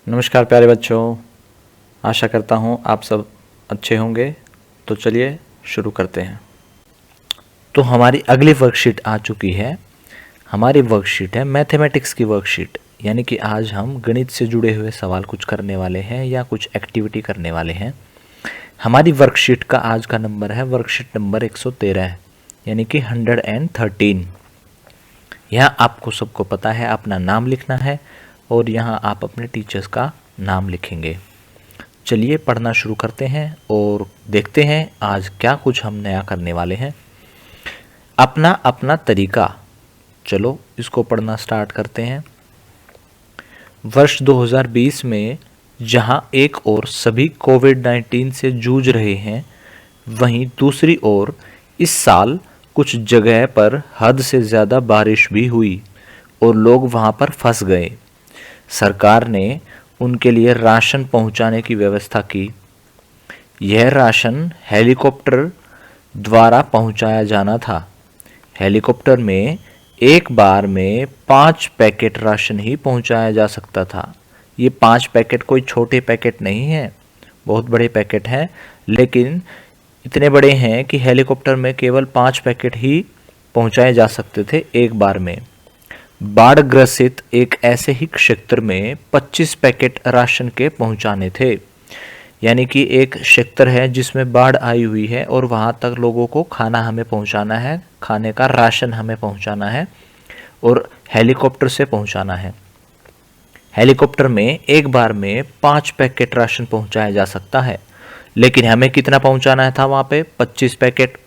नमस्कार प्यारे बच्चों, आशा करता हूँ आप सब अच्छे होंगे। तो चलिए शुरू करते हैं। तो हमारी अगली वर्कशीट आ चुकी है। हमारी वर्कशीट है मैथमेटिक्स की वर्कशीट, यानी कि आज हम गणित से जुड़े हुए सवाल कुछ करने वाले हैं या कुछ एक्टिविटी करने वाले हैं। हमारी वर्कशीट का आज का नंबर है वर्कशीट नंबर 113, यानी कि 113। यहाँ आपको सबको पता है अपना नाम लिखना है और यहाँ आप अपने टीचर्स का नाम लिखेंगे। चलिए पढ़ना शुरू करते हैं और देखते हैं आज क्या कुछ हम नया करने वाले हैं। अपना अपना तरीका, चलो इसको पढ़ना स्टार्ट करते हैं। वर्ष 2020 में जहां एक ओर सभी कोविड-19 से जूझ रहे हैं, वहीं दूसरी ओर इस साल कुछ जगह पर हद से ज़्यादा बारिश भी हुई और लोग वहां पर फंस गए। सरकार ने उनके लिए राशन पहुंचाने की व्यवस्था की। यह राशन हेलीकॉप्टर द्वारा पहुंचाया जाना था। हेलीकॉप्टर में एक बार में 5 पैकेट राशन ही पहुंचाया जा सकता था। ये 5 पैकेट कोई छोटे पैकेट नहीं है, बहुत बड़े पैकेट हैं, लेकिन इतने बड़े हैं कि हेलीकॉप्टर में केवल 5 पैकेट ही पहुंचाए जा सकते थे एक बार में। बाढ़ ग्रसित एक ऐसे ही क्षेत्र में 25 पैकेट राशन के पहुंचाने थे, यानी कि एक क्षेत्र है जिसमें बाढ़ आई हुई है और वहां तक लोगों को खाना हमें पहुंचाना है, खाने का राशन हमें पहुंचाना है और हेलीकॉप्टर से पहुंचाना है। हेलीकॉप्टर में एक बार में 5 पैकेट राशन पहुंचाया जा सकता है, लेकिन हमें कितना पहुंचाना था वहां पे? 25 पैकेट।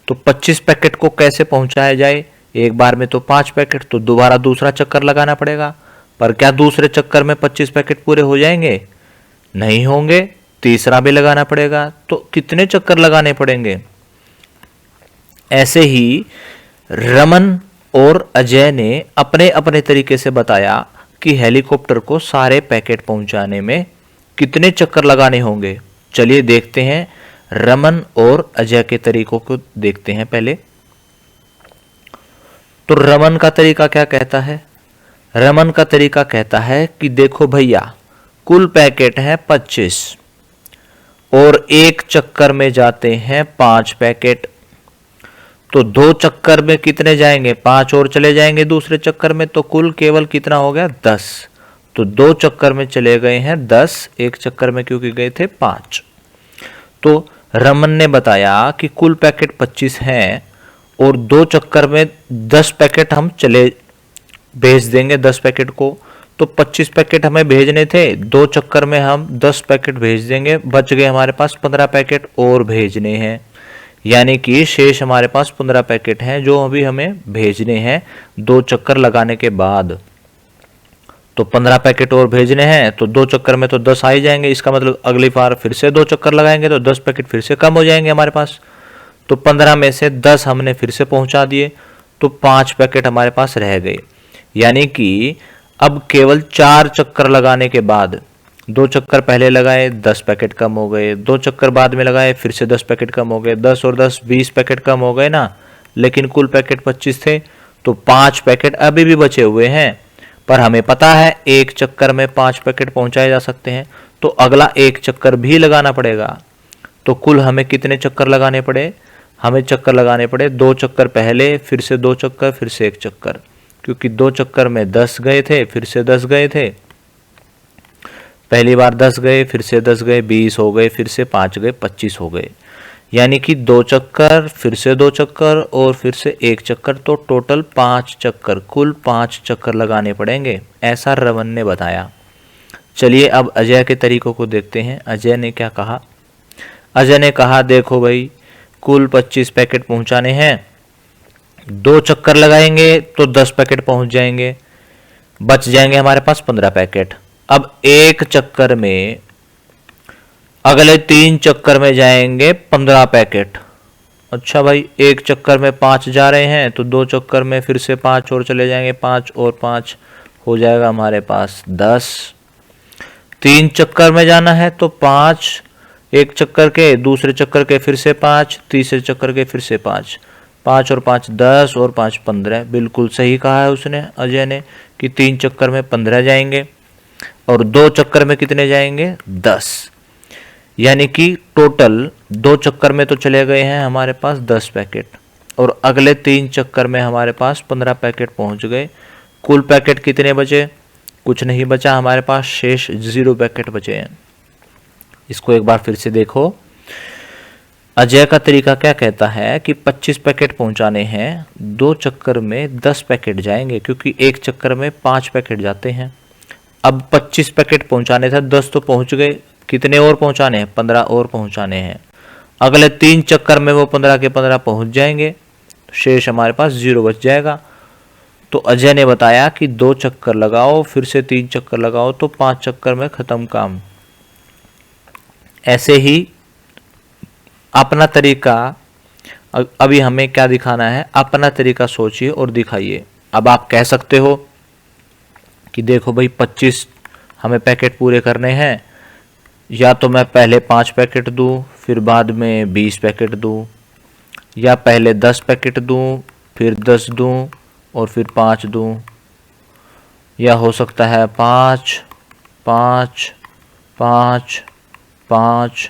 तो 25 पैकेट को कैसे पहुंचाया जाए? एक बार में तो 5 पैकेट, तो दोबारा दूसरा चक्कर लगाना पड़ेगा। पर क्या दूसरे चक्कर में 25 पैकेट पूरे हो जाएंगे? नहीं होंगे, तीसरा भी लगाना पड़ेगा। तो कितने चक्कर लगाने पड़ेंगे? ऐसे ही रमन और अजय ने अपने अपने तरीके से बताया कि हेलीकॉप्टर को सारे पैकेट पहुंचाने में कितने चक्कर लगाने होंगे। चलिए देखते हैं, रमन और अजय के तरीकों को देखते हैं पहले। तो रमन का तरीका क्या कहता है? रमन का तरीका कहता है कि देखो भैया, कुल पैकेट है 25 और एक चक्कर में जाते हैं 5 पैकेट। तो 2 चक्कर में कितने जाएंगे? 5 और चले जाएंगे दूसरे चक्कर में, तो कुल केवल कितना हो गया? 10। तो 2 चक्कर में चले गए हैं 10, एक चक्कर में क्योंकि गए थे 5। तो रमन ने बताया कि कुल पैकेट 25 हैं और 2 चक्कर में 10 पैकेट हम चले भेज देंगे 10 पैकेट को। तो 25 पैकेट हमें भेजने थे, 2 चक्कर में हम 10 पैकेट भेज देंगे, बच गए हमारे पास 15 पैकेट और भेजने हैं, यानी कि शेष हमारे पास 15 पैकेट हैं जो अभी हमें भेजने हैं 2 चक्कर लगाने के बाद। तो 15 पैकेट और भेजने हैं, तो 2 चक्कर में तो 10 आ ही जाएंगे। इसका मतलब अगली बार फिर से 2 चक्कर लगाएंगे तो 10 पैकेट फिर से कम हो जाएंगे हमारे पास। तो 15 में से 10 हमने फिर से पहुंचा दिए, तो 5 पैकेट हमारे पास रह गए। यानी कि अब केवल 4 चक्कर लगाने के बाद, 2 चक्कर पहले लगाए 10 पैकेट कम हो गए, 2 चक्कर बाद में लगाए फिर से 10 पैकेट कम हो गए, 10 और 10 20 पैकेट कम हो गए ना। लेकिन कुल पैकेट 25 थे, तो 5 पैकेट अभी भी बचे हुए हैं। पर हमें पता है एक चक्कर में 5 पैकेट पहुंचाए जा सकते हैं, तो अगला एक चक्कर भी लगाना पड़ेगा। तो कुल हमें कितने चक्कर लगाने पड़े? हमें चक्कर लगाने पड़े 2 चक्कर पहले, फिर से 2 चक्कर, फिर से 1 चक्कर, क्योंकि 2 चक्कर में 10 गए थे, फिर से 10 गए थे। पहली बार 10 गए, फिर से 10 गए, 20 हो गए, फिर से 5 गए, 25 हो गए। यानी कि 2 चक्कर, फिर से 2 चक्कर और फिर से 1 चक्कर, तो टोटल 5 चक्कर, कुल 5 चक्कर लगाने पड़ेंगे, ऐसा रमन ने बताया। चलिए अब अजय के तरीकों को देखते हैं। अजय ने क्या कहा? अजय ने कहा देखो भाई, कुल 25 पैकेट पहुंचाने हैं, 2 चक्कर लगाएंगे तो 10 पैकेट पहुंच जाएंगे, बच जाएंगे हमारे पास 15 पैकेट। अब एक चक्कर में, अगले 3 चक्कर में जाएंगे 15 पैकेट। अच्छा भाई, एक चक्कर में 5 जा रहे हैं, तो 2 चक्कर में फिर से 5 और चले जाएंगे, 5 और 5 हो जाएगा हमारे पास 10। 3 चक्कर में जाना है तो 5, एक चक्कर के, दूसरे चक्कर के फिर से 5, तीसरे चक्कर के फिर से 5, 5 और 5 10 और 5 15। बिल्कुल सही कहा है उसने, अजय ने, कि 3 चक्कर में 15 जाएंगे। और 2 चक्कर में कितने जाएंगे 10, यानी कि टोटल 2 चक्कर में तो चले गए हैं हमारे पास 10 पैकेट, और अगले 3 चक्कर में हमारे पास 15 पैकेट पहुंच गए। कुल पैकेट कितने बचे, कुछ नहीं बचा हमारे पास, शेष 0 पैकेट बचे हैं। इसको एक बार फिर से देखो। अजय का तरीका क्या कहता है कि 25 पैकेट पहुंचाने हैं, 2 चक्कर में 10 पैकेट जाएंगे, क्योंकि एक चक्कर में 5 पैकेट जाते हैं। अब 25 पैकेट पहुंचाने थे, 10 तो पहुंच गए, कितने और पहुंचाने हैं 15 और पहुंचाने हैं। अगले 3 चक्कर में वो 15 के 15 पहुंच जाएंगे, शेष हमारे पास 0 बच जाएगा। तो अजय ने बताया कि 2 चक्कर लगाओ, फिर से 3 चक्कर लगाओ, तो 5 चक्कर में खत्म काम। ऐसे ही अपना तरीका, अभी हमें क्या दिखाना है, अपना तरीका सोचिए और दिखाइए। अब आप कह सकते हो कि देखो भाई 25 हमें पैकेट पूरे करने हैं, या तो मैं पहले 5 पैकेट दूं, फिर बाद में 20 पैकेट दूं, या पहले 10 पैकेट दूं, फिर 10 दूं, और फिर 5 दूं, या हो सकता है 5 5 5 5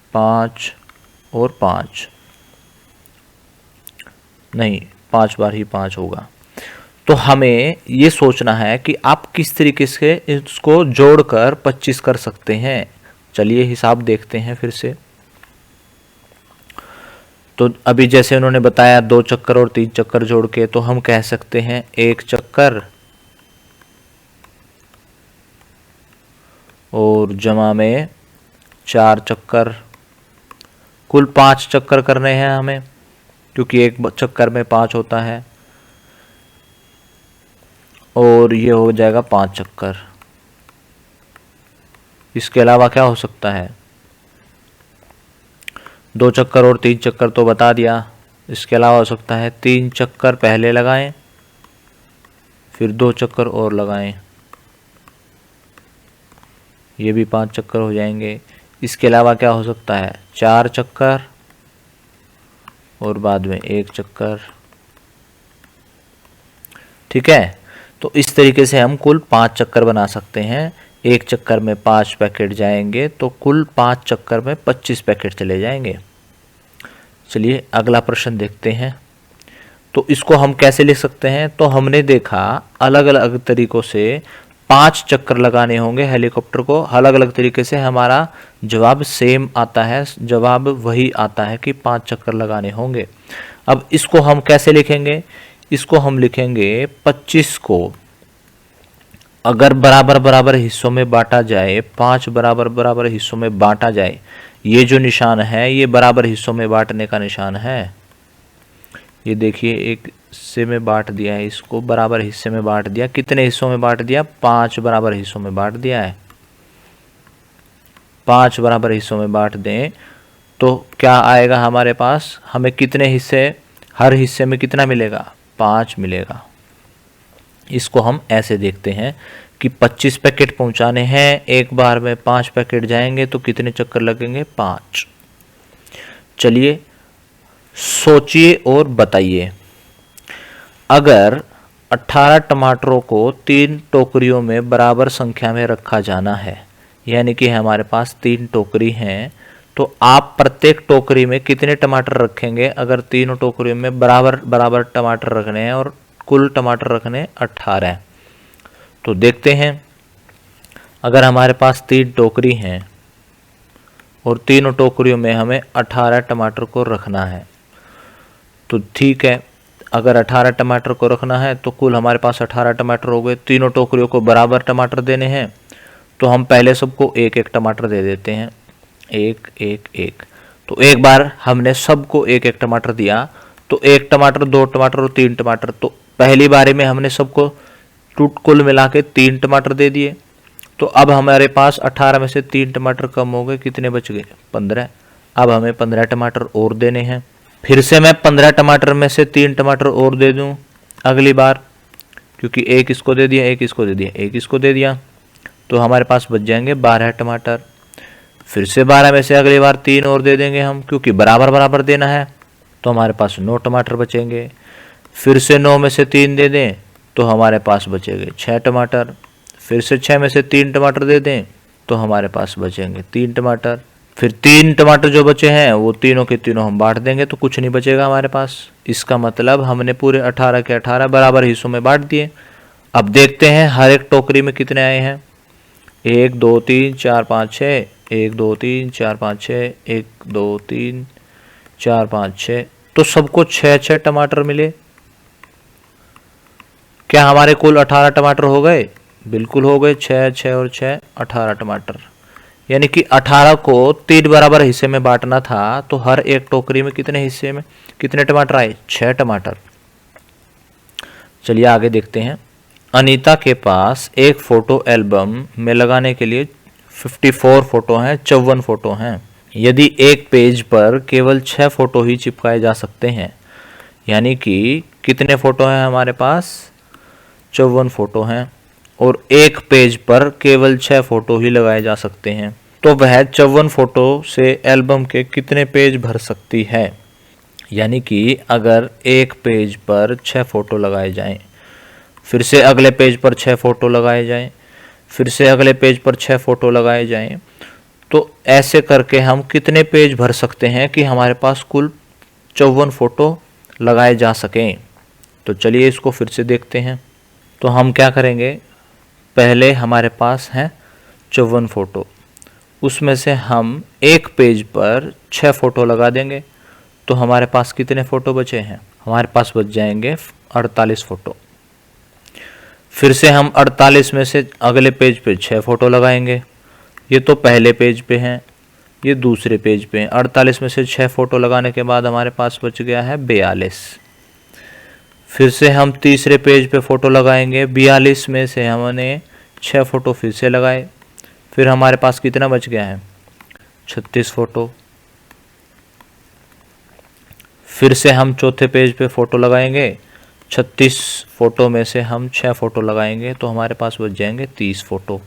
5 और 5, नहीं 5 बार ही 5 होगा। तो हमें ये सोचना है कि आप किस तरीके से इसको जोड़कर 25 कर सकते हैं। चलिए हिसाब देखते हैं फिर से। तो अभी जैसे उन्होंने बताया 2 चक्कर और 3 चक्कर जोड़ के, तो हम कह सकते हैं 1 चक्कर और जमा में 4 चक्कर, कुल 5 चक्कर करने हैं हमें, क्योंकि एक चक्कर में 5 होता है, और ये हो जाएगा 5 चक्कर। इसके अलावा क्या हो सकता है, 2 चक्कर और 3 चक्कर तो बता दिया। इसके अलावा हो सकता है 3 चक्कर पहले लगाएं, फिर 2 चक्कर और लगाएं, ये भी 5 चक्कर हो जाएंगे। इसके अलावा क्या हो सकता है, 4 चक्कर और बाद में 1 चक्कर। ठीक है, तो इस तरीके से हम कुल 5 चक्कर बना सकते हैं। 1 चक्कर में 5 पैकेट जाएंगे, तो कुल 5 चक्कर में 25 पैकेट चले जाएंगे। चलिए अगला प्रश्न देखते हैं। तो इसको हम कैसे लिख सकते हैं, तो हमने देखा अलग अलग तरीकों से 5 चक्कर लगाने होंगे हेलीकॉप्टर को, अलग अलग तरीके से हमारा जवाब सेम आता है, जवाब वही आता है कि 5 चक्कर लगाने होंगे। अब इसको हम कैसे लिखेंगे, इसको हम लिखेंगे 25 को अगर बराबर बराबर हिस्सों में बांटा जाए, 5 बराबर बराबर हिस्सों में बांटा जाए, ये जो निशान है ये बराबर हिस्सों में बांटने का निशान है। ये देखिए एक हिस्से में बांट दिया है, इसको बराबर हिस्से में बांट दिया। कितने हिस्सों में बांट दिया, 5 बराबर हिस्सों में बांट दिया है। 5 बराबर हिस्सों में बांट दें तो क्या आएगा हमारे पास, हमें कितने हिस्से, हर हिस्से में कितना मिलेगा, 5 मिलेगा। इसको हम ऐसे देखते हैं कि 25 पैकेट पहुंचाने हैं, एक बार में 5 पैकेट जाएंगे, तो कितने चक्कर लगेंगे, 5। चलिए सोचिए और बताइए, अगर 18 टमाटरों को 3 टोकरियों में बराबर संख्या में रखा जाना है, यानी कि हमारे पास 3 टोकरी हैं, तो आप प्रत्येक टोकरी में कितने टमाटर रखेंगे। अगर तीनों टोकरियों में बराबर बराबर टमाटर रखने हैं और कुल टमाटर रखने 18, तो देखते हैं। अगर हमारे पास 3 टोकरी हैं और तीनों टोकरियों में हमें 18 टमाटर को रखना है, तो ठीक है, अगर 18 टमाटर को रखना है तो कुल हमारे पास 18 टमाटर हो गए। तीनों टोकरियों को बराबर टमाटर देने हैं, तो हम पहले सबको 1-1 टमाटर दे देते हैं, 1-1-1। तो एक बार हमने सबको 1-1 टमाटर दिया, तो 1 टमाटर, 2 टमाटर और 3 टमाटर, तो पहली बारी में हमने सबको कुल मिला के 3 टमाटर दे दिए। तो अब हमारे पास 18 में से 3 टमाटर कम हो गए, कितने बच गए, 15। अब हमें 15 टमाटर और देने हैं। फिर से मैं 15 टमाटर में से 3 टमाटर और दे दूं अगली बार, क्योंकि 1 इसको दे दिया, 1 इसको दे दिया, 1 इसको दे दिया, तो हमारे पास बच जाएंगे 12 टमाटर। फिर से 12 में से अगली बार 3 और दे देंगे हम, क्योंकि बराबर बराबर देना है, तो हमारे पास 9 टमाटर बचेंगे। फिर से 9 में से 3 दे दें तो हमारे पास बचेंगे 6 टमाटर। फिर से 6 में से 3 टमाटर दे दें तो हमारे पास बचेंगे 3 टमाटर। फिर 3 टमाटर जो बचे हैं वो तीनों के तीनों हम बांट देंगे तो कुछ नहीं बचेगा हमारे पास। इसका मतलब हमने पूरे 18 के 18 बराबर हिस्सों में बांट दिए। अब देखते हैं हर एक टोकरी में कितने आए हैं। 1 2 3 4 5 6, 1 2 3 4 5 6, 1 2 3 4 5 6, तो सबको 6 टमाटर मिले। क्या हमारे कुल 18 टमाटर हो गए? बिल्कुल हो गए। 6 6 और 6 18 टमाटर। यानी कि 18 को 3 बराबर हिस्से में बांटना था तो हर एक टोकरी में कितने हिस्से में कितने टमाटर आए? 6 टमाटर। चलिए आगे देखते हैं। अनीता के पास एक फोटो एल्बम में लगाने के लिए 54 फोटो हैं, 54 फोटो हैं। यदि एक पेज पर केवल 6 फोटो ही चिपकाए जा सकते हैं, यानी कि कितने फोटो हैं हमारे पास? 54 फोटो हैं, और एक पेज पर केवल 6 फोटो ही लगाए जा सकते हैं, तो वह 54 फोटो से एल्बम के कितने पेज भर सकती है? यानी कि अगर एक पेज पर 6 फोटो लगाए जाएं, फिर से अगले पेज पर 6 फोटो लगाए जाएं, फिर से अगले पेज पर 6 फोटो लगाए जाएं, तो ऐसे करके हम कितने पेज भर सकते हैं कि हमारे पास कुल 54 फोटो लगाए जा सकें? तो चलिए इसको फिर से देखते हैं। तो हम क्या करेंगे, पहले हमारे पास हैं 54 फोटो, उसमें से हम एक पेज पर 6 फोटो लगा देंगे तो हमारे पास कितने फोटो बचे हैं? हमारे पास बच जाएंगे 48 फोटो। फिर से हम 48 में से अगले पेज पे 6 फोटो लगाएंगे। ये तो पहले पेज पे हैं, ये दूसरे पेज पे हैं। 48 में से 6 फोटो लगाने के बाद हमारे पास बच गया है 42। फिर से हम तीसरे पेज पे फोटो लगाएंगे। 42 में से हमने 6 फोटो फिर से लगाए, फिर हमारे पास कितना बच गया है? 36 फोटो। फिर से हम चौथे पेज पे फोटो लगाएंगे। 36 फोटो में से हम 6 फोटो लगाएंगे तो हमारे पास बच जाएंगे 30 फोटो।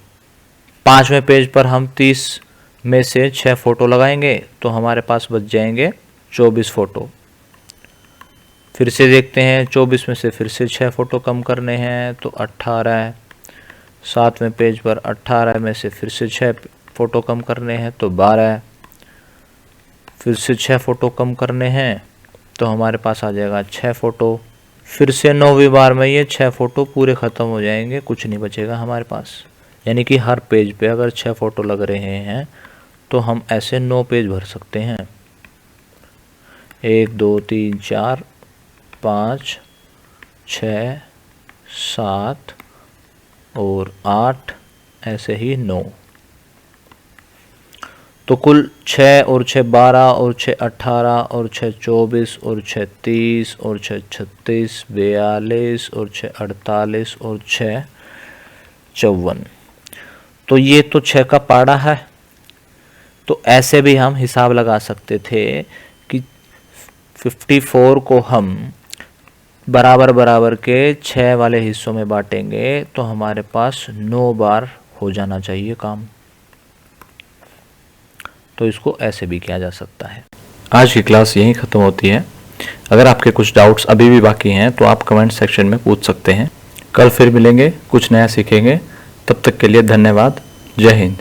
पांचवें पेज पर हम 30 में से 6 फोटो लगाएंगे तो हमारे पास बच जाएंगे 24 फोटो। फिर से देखते हैं, 24 में से फिर से 6 फोटो कम करने हैं तो 18 है। 7वें पेज पर 18 में से फिर से 6 फोटो कम करने हैं तो 12 है। फिर से 6 फोटो कम करने हैं तो हमारे पास आ जाएगा 6 फोटो। फिर से 9वीं बार में ये 6 फोटो पूरे ख़त्म हो जाएंगे, कुछ नहीं बचेगा हमारे पास। यानी कि हर पेज पे अगर 6 फोटो लग रहे हैं तो हम ऐसे 9 पेज भर सकते हैं। 1 2 3 4 5 6 7 और 8, ऐसे ही 9। तो कुल 6 और 6 12 और 6 18 और 6 24 और 6 30 और 6 36 42 और 6 48 और 6 54। तो ये तो 6 का पाड़ा है। तो ऐसे भी हम हिसाब लगा सकते थे कि 54 को हम बराबर बराबर के 6 वाले हिस्सों में बांटेंगे तो हमारे पास 9 बार हो जाना चाहिए काम। तो इसको ऐसे भी किया जा सकता है। आज की क्लास यहीं ख़त्म होती है। अगर आपके कुछ डाउट्स अभी भी बाकी हैं तो आप कमेंट सेक्शन में पूछ सकते हैं। कल फिर मिलेंगे, कुछ नया सीखेंगे। तब तक के लिए धन्यवाद। जय हिंद।